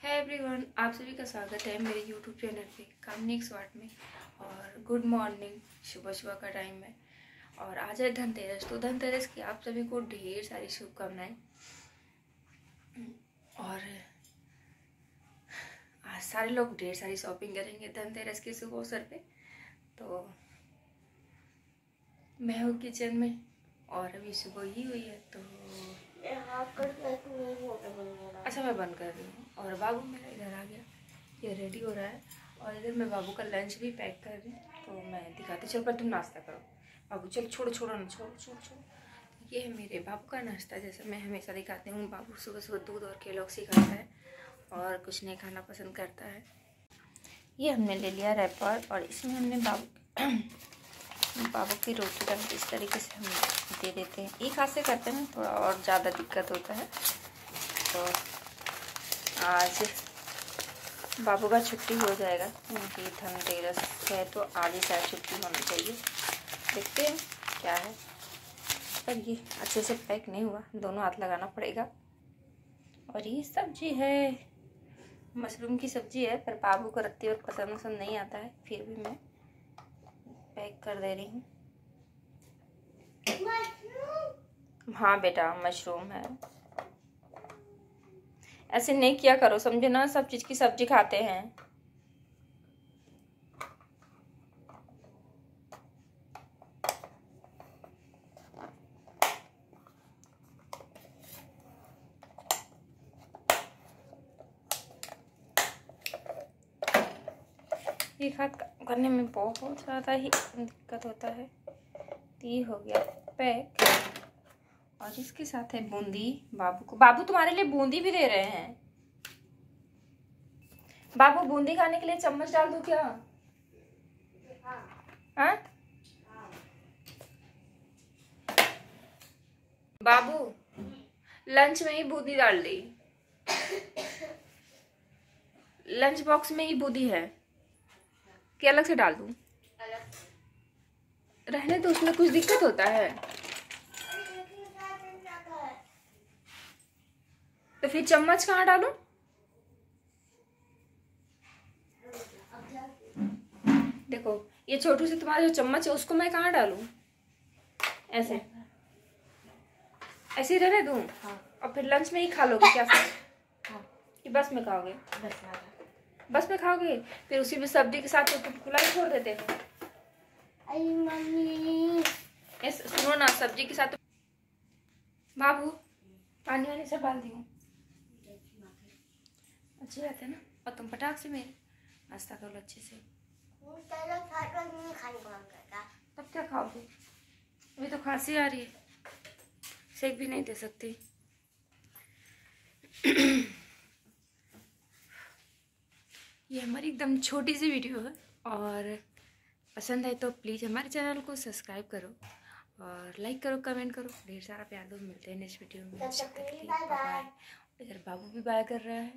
है एवरीवन, आप सभी का स्वागत है मेरे यूट्यूब चैनल पे कामनी स्वाट में। और गुड मॉर्निंग, सुबह सुबह का टाइम है और आज है धनतेरस। तो धनतेरस की आप सभी को ढेर सारी शुभकामनाएं। और आज सारे लोग ढेर सारी शॉपिंग करेंगे धनतेरस के शुभ अवसर पे। तो मैं हूँ किचन में और अभी सुबह ही हुई है तो अच्छा मैं बंद कर रही हूँ। और बाबू मेरा इधर आ गया, ये रेडी हो रहा है और इधर मैं बाबू का लंच भी पैक कर रही हूँ। तो मैं दिखाती, चल पर तुम नाश्ता करो। बाबू चल, छोड़ो छोड़ो ना, छोड़ो छोड़ो छोड़ो। ये है मेरे बाबू का नाश्ता, जैसे मैं हमेशा दिखाती हूँ। बाबू सुबह सुबह दूध और केलॉक्स खाता है और कुछ नहीं खाना पसंद करता है। ये हमने ले लिया रैपर और इसमें हमने बाबू की रोटी डाल के इस तरीके से हम दे देते हैं। एक हाथ से करते हैं, थोड़ा और ज़्यादा दिक्कत होता है। तो आज बाबू का छुट्टी हो जाएगा क्योंकि धनतेरस है तो आज ही शायद छुट्टी होनी चाहिए। देखते हैं क्या है, पर ये अच्छे से पैक नहीं हुआ, दोनों हाथ लगाना पड़ेगा। और ये सब्जी है, मशरूम की सब्जी है, पर बाबू को रत्ती और पसंद नहीं आता है, फिर भी मैं पैक कर दे रही हूँ। हाँ बेटा, मशरूम है। ऐसे नहीं किया करो, समझे ना, सब चीज की सब्जी खाते हैं। एक हाथ करने में बहुत ज़्यादा ही दिक्कत होता है। ये हो गया पैक और इसके साथ है बूंदी बाबू को। बाबू तुम्हारे लिए बूंदी भी दे रहे हैं। बाबू बूंदी खाने के लिए चम्मच डाल दूं क्या? हाँ बाबू, लंच में ही बूंदी डाल दी, लंच बॉक्स में ही बूंदी है कि अलग से डाल दूं? रहने तो उसमें कुछ दिक्कत होता है तो फिर चम्मच कहाँ डालूं? देखो ये छोटू से तुम्हारा जो चम्मच है उसको मैं कहाँ डालूं? ऐसे ऐसे ही रहने दूं? हाँ। और फिर लंच में ही खा लोगे क्या फिर? हाँ। कि बस में खाओगे? बस में खाओगे, फिर उसी में सब्जी के साथ तो खुला ही छोड़ देते हो। मम्मी सुनो ना, सब्जी के साथ तो बाबू पानी वानी सब डाल दी हूँ, अच्छी बात है ना। और तुम पटाख से मेरे नाश्ता करो अच्छे से। तब क्या खाओगे? अभी तो खांसी आ रही है, सेक भी नहीं दे सकती। ये हमारी एकदम छोटी सी वीडियो है और पसंद है तो प्लीज़ हमारे चैनल को सब्सक्राइब करो और लाइक करो, कमेंट करो, ढेर सारा प्यार दो। मिलते हैं नेक्स्ट वीडियो में। Bye bye. इधर बाबू भी बाय कर रहा है।